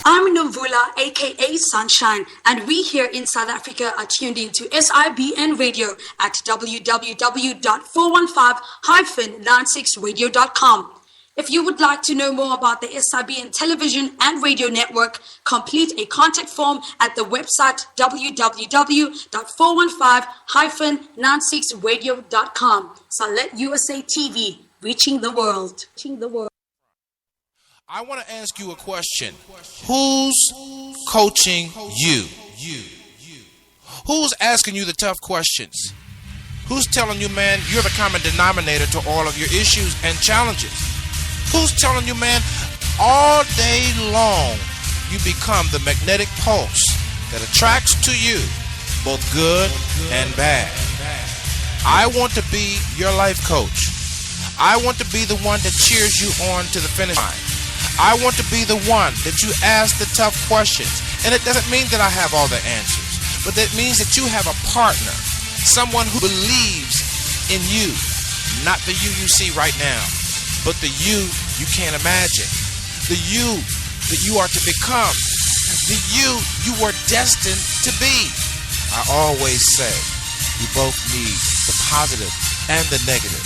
I'm Nomvula, aka Sunshine, and we here in South Africa are tuned into SIBN Radio at www.415-96radio.com. If you would like to know more about the SIBN television and radio network, complete a contact form at the website www.415-96radio.com. Salet USA TV, reaching the world. I want to ask you a question. Who's coaching you? Who's asking you the tough questions? Who's telling you, man, you're the common denominator to all of your issues and challenges? Who's telling you, man, all day long you become the magnetic pulse that attracts to you both good and bad? I want to be your life coach. I want to be the one that cheers you on to the finish line. I want to be the one that you ask the tough questions. And it doesn't mean that I have all the answers, but that means that you have a partner, someone who believes in you, not the you see right now, but the you can't imagine, the you that you are to become, the you are destined to be. I always say we both need the positive and the negative.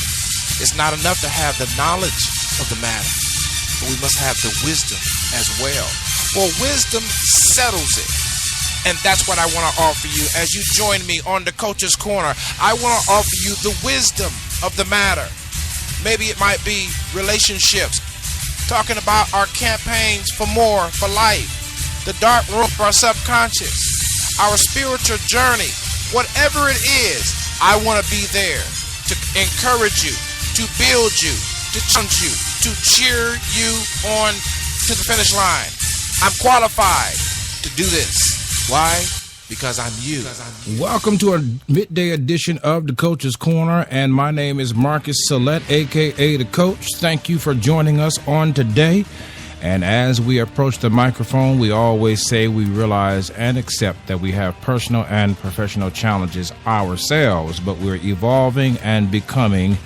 It's not enough to have the knowledge of the matter, but we must have the wisdom as well. For wisdom settles it. And that's what I want to offer you as you join me on the Coach's Corner. I want to offer you the wisdom of the matter. Maybe it might be relationships, talking about our campaigns for more, for life, the dark room of our subconscious, our spiritual journey, whatever it is. I want to be there to encourage you, to build you, to challenge you, to cheer you on to the finish line. I'm qualified to do this. Why? Because I'm you. Welcome to a midday edition of the Coach's Corner, and my name is Marcus Salet, aka the Coach. Thank you for joining us on today. And as we approach the microphone, we always say we realize and accept that we have personal and professional challenges ourselves, but we're evolving and becoming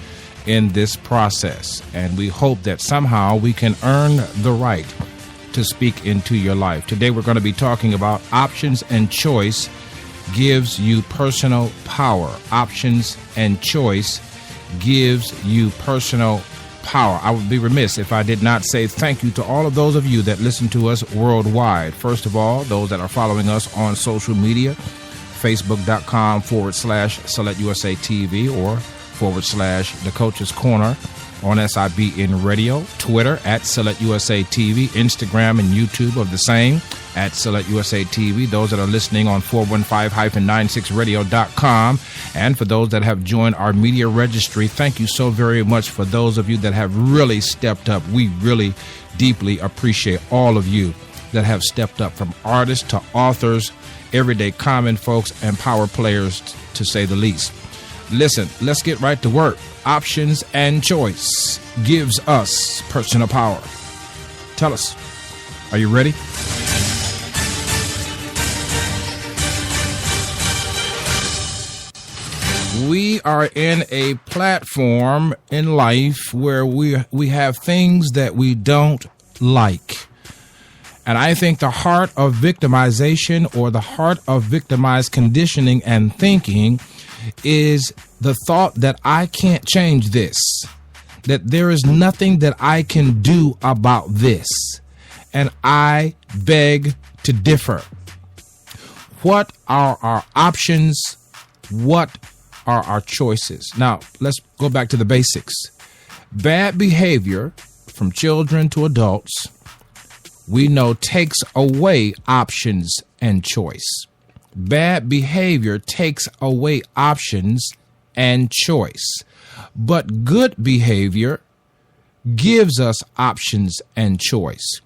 in this process, and we hope that somehow we can earn the right to speak into your life. Today we're going to be talking about options and choice gives you personal power. Options and choice gives you personal power. I would be remiss if I did not say thank you to all of those of you that listen to us worldwide. First of all, those that are following us on social media, facebook.com/SelectUSA TV or /The Coach's Corner on SIBN Radio, Twitter @SelectUSA TV, Instagram and YouTube of the same @SelectUSA TV. Those that are listening on 415-96radio.com. And for those that have joined our media registry, thank you so very much for those of you that have really stepped up. We really deeply appreciate all of you that have stepped up, from artists to authors, everyday common folks, and power players, to say the least. Listen, let's get right to work. Options and choice gives us personal power. Tell us, are you ready? We are in a platform in life where we have things that we don't like. And I think the heart of victimization, or the heart of victimized conditioning and thinking, is the thought that I can't change this, that there is nothing that I can do about this. And I beg to differ. What are our options? What are our choices? Now, let's go back to the basics. Bad behavior, from children to adults, we know takes away options and choice. Bad behavior takes away options and choice. But good behavior gives us options and choice.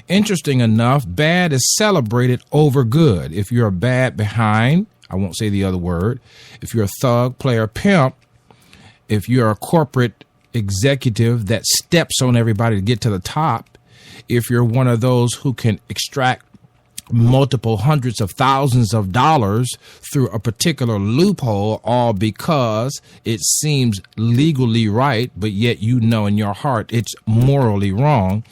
Interesting enough, bad is celebrated over good. If you're a bad behind, I won't say the other word. If you're a thug, player, pimp, if you're a corporate executive that steps on everybody to get to the top, if you're one of those who can extract multiple hundreds of thousands of dollars through a particular loophole, all because it seems legally right, but yet you know in your heart it's morally wrong,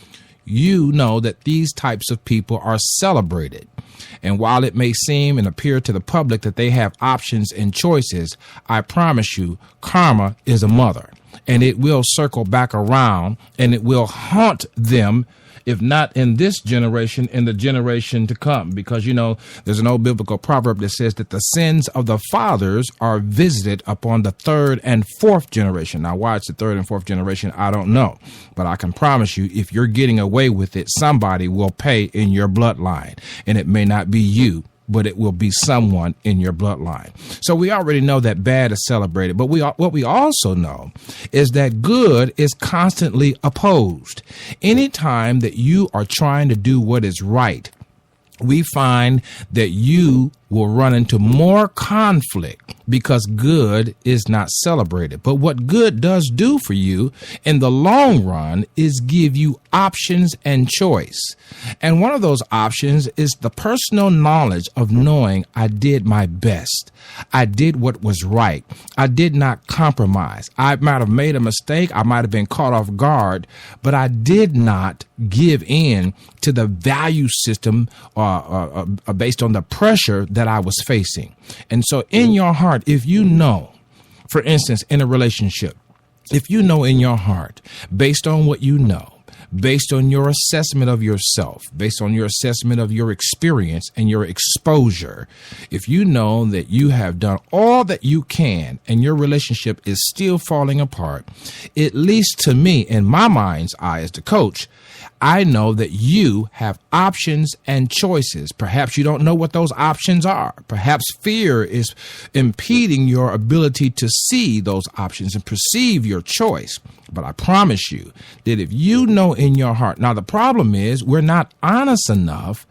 you know that these types of people are celebrated. And while it may seem and appear to the public that they have options and choices, I promise you, karma is a mother, and it will circle back around and it will haunt them, if not in this generation, in the generation to come. Because, you know, there's an old biblical proverb that says that the sins of the fathers are visited upon the third and fourth generation. Now, why it's the third and fourth generation, I don't know. But I can promise you, if you're getting away with it, somebody will pay in your bloodline. And it may not be you, but it will be someone in your bloodline. So we already know that bad is celebrated, but what we also know is that good is constantly opposed. Anytime that you are trying to do what is right, we find that you will run into more conflict because good is not celebrated. But what good does do for you in the long run is give you options and choice. And one of those options is the personal knowledge of knowing I did my best. I did what was right. I did not compromise. I might have made a mistake. I might have been caught off guard, but I did not give in to the value system based on the pressure that I was facing. And so in your heart, if you know, for instance, in a relationship, if you know in your heart, based on what you know, based on your assessment of yourself, based on your assessment of your experience and your exposure, if you know that you have done all that you can and your relationship is still falling apart, at least to me, in my mind's eye as the coach, I know that you have options and choices. Perhaps you don't know what those options are. Perhaps fear is impeding your ability to see those options and perceive your choice. But I promise you that if you know in your heart, now the problem is we're not honest enough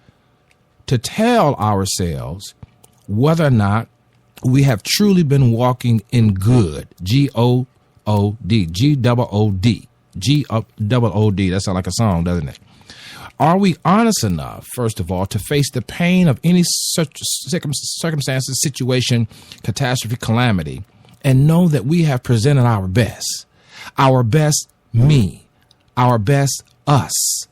to tell ourselves whether or not we have truly been walking in good, G-O-O-D, G-double-O-D. G-double-O-D. That sounds like a song, doesn't it? Are we honest enough, first of all, to face the pain of any such circumstances, situation, catastrophe, calamity, and know that we have presented our best me, our best us,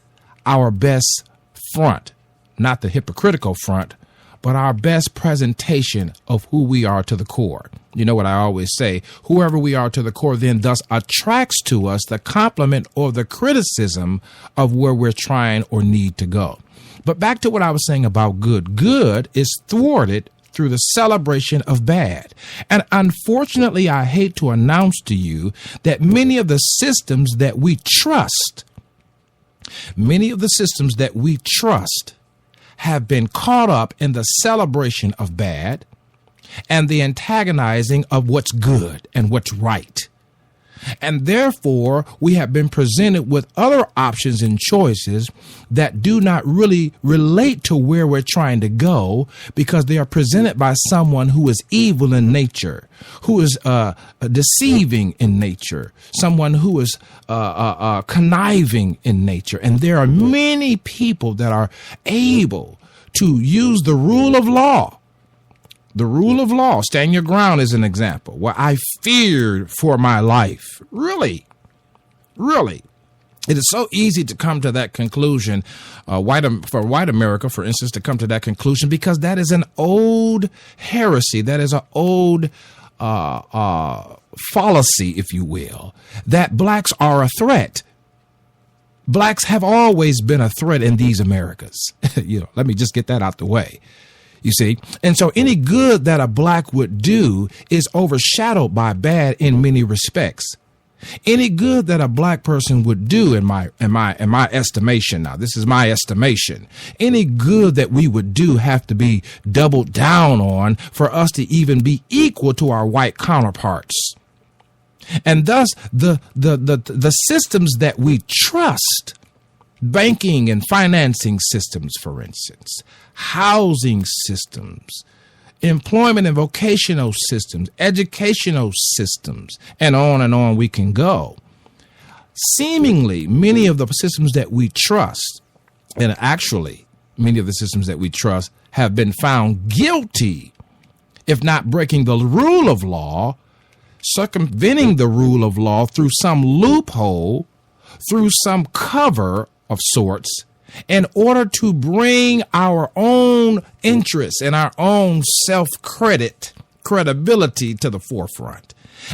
our best front, not the hypocritical front, but our best presentation of who we are to the core. You know what I always say, whoever we are to the core then thus attracts to us the compliment or the criticism of where we're trying or need to go. But back to what I was saying about good. Good is thwarted through the celebration of bad. And unfortunately, I hate to announce to you that many of the systems that we trust have been caught up in the celebration of bad and the antagonizing of what's good and what's right. And therefore, we have been presented with other options and choices that do not really relate to where we're trying to go because they are presented by someone who is evil in nature, who is deceiving in nature, someone who is conniving in nature. And there are many people that are able to use the rule of law. The rule of law, stand your ground is an example where I feared for my life. Really. It is so easy to come to that conclusion, for white America, for instance, to come to that conclusion, because that is an old heresy. That is an old fallacy, if you will, that blacks are a threat. Blacks have always been a threat in these Americas. Let me just get that out the way. You see, and so any good that a black would do is overshadowed by bad in many respects. Any good that a black person would do, in my estimation, now this is my estimation, any good that we would do have to be doubled down on for us to even be equal to our white counterparts. And thus the systems that we trust, banking and financing systems, for instance, housing systems, employment and vocational systems, educational systems, and on we can go. Seemingly, many of the systems that we trust, and actually many of the systems that we trust, have been found guilty, if not breaking the rule of law, circumventing the rule of law through some loophole, through some cover of sorts in order to bring our own interests and our own credibility to the forefront,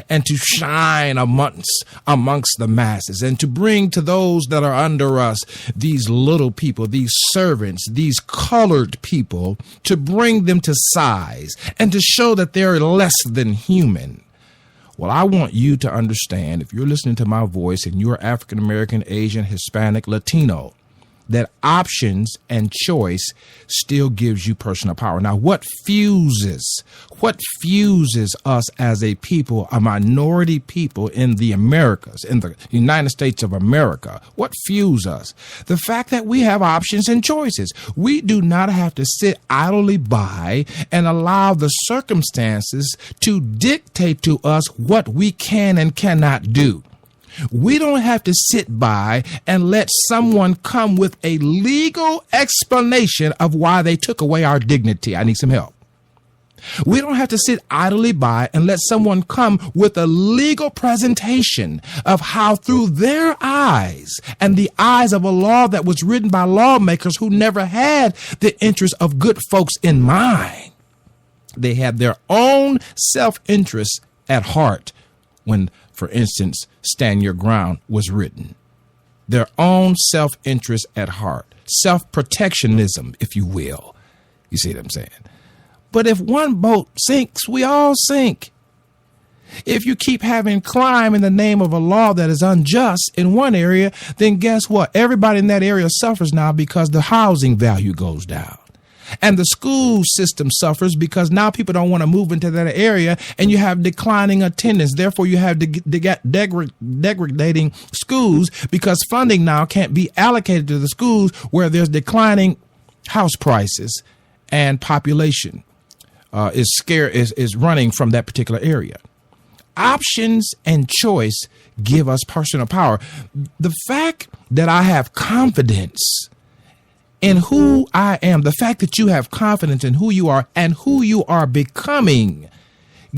and to shine amongst the masses, and to bring to those that are under us, these little people, these servants, these colored people, to bring them to size and to show that they're less than human. Well, I want you to understand, if you're listening to my voice and you're African American, Asian, Hispanic, Latino, that options and choice still gives you personal power. Now, what fuses us as a people, a minority people in the Americas, in the United States of America? What fuses us? The fact that we have options and choices. We do not have to sit idly by and allow the circumstances to dictate to us what we can and cannot do. We don't have to sit by and let someone come with a legal explanation of why they took away our dignity. I need some help. We don't have to sit idly by and let someone come with a legal presentation of how, through their eyes and the eyes of a law that was written by lawmakers who never had the interests of good folks in mind, they had their own self-interest at heart when, for instance, Stand Your Ground was written. Their own self-interest at heart. Self-protectionism, if you will. You see what I'm saying? But if one boat sinks, we all sink. If you keep having crime in the name of a law that is unjust in one area, then guess what? Everybody in that area suffers now because the housing value goes down. And the school system suffers because now people don't want to move into that area, and you have declining attendance. Therefore, you have degrading schools because funding now can't be allocated to the schools where there's declining house prices and population is running from that particular area. Options and choice give us personal power. The fact that I have confidence in who I am, the fact that you have confidence in who you are and who you are becoming,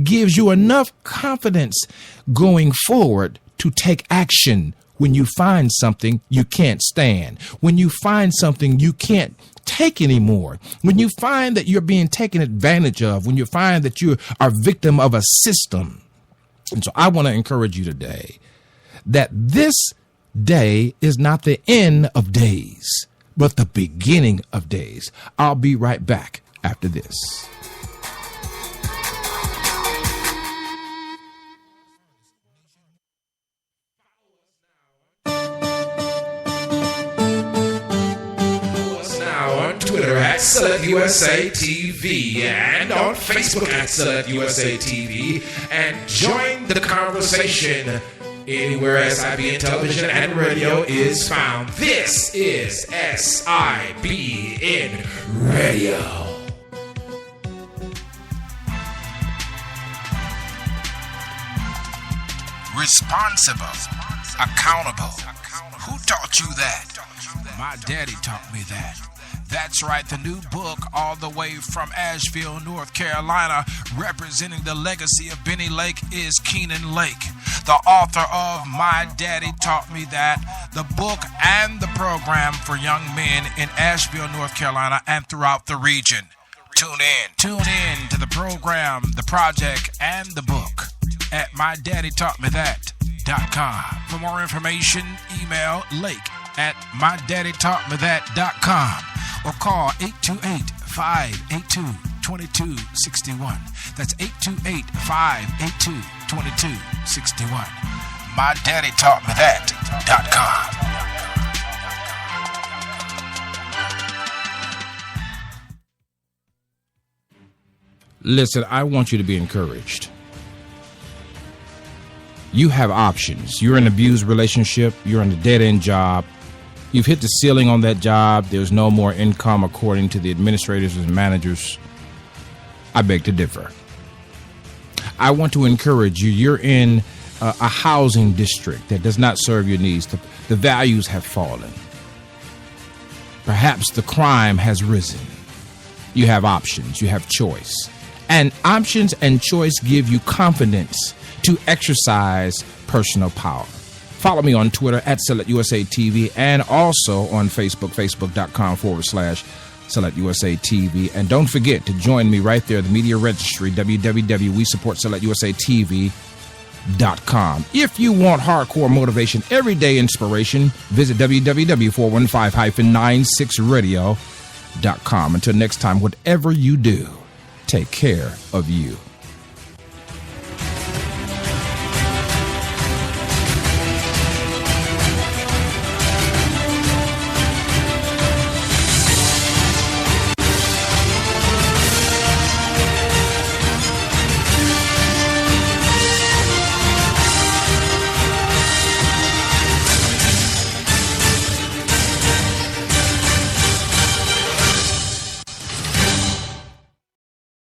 gives you enough confidence going forward to take action when you find something you can't stand, when you find something you can't take anymore, when you find that you're being taken advantage of, when you find that you are victim of a system. And so I want to encourage you today that this day is not the end of days, but the beginning of days. I'll be right back after this. Follow us now on Twitter at SelectUSA and on Facebook at SelectUSA and join the conversation anywhere SIBN television and radio is found. This is SIBN Radio. Responsible, accountable. Who taught you that? My daddy taught me that. That's right, the new book all the way from Asheville, North Carolina, representing the legacy of Benny Lake is Keenan Lake, the author of My Daddy Taught Me That, the book and the program for young men in Asheville, North Carolina, and throughout the region. Tune in to the program, the project, and the book at MyDaddyTaughtMeThat.com. For more information, email lake@MyDaddyTaughtMeThat.com. or call 828-582-2261. That's 828-582-2261. MyDaddyTaughtMeThat.com. Listen, I want you to be encouraged. You have options. You're in an abused relationship. You're in a dead-end job. You've hit the ceiling on that job. There's no more income according to the administrators and managers. I beg to differ. I want to encourage you. You're in a housing district that does not serve your needs. The values have fallen. Perhaps the crime has risen. You have options. You have choice. And options and choice give you confidence to exercise personal power. Follow me on Twitter at Select USA TV and also on Facebook, facebook.com/Select USA TV. And don't forget to join me right there, the media registry, www.WeSupportSelectUSATV.com. If you want hardcore motivation, everyday inspiration, visit www.415-96radio.com. Until next time, whatever you do, take care of you.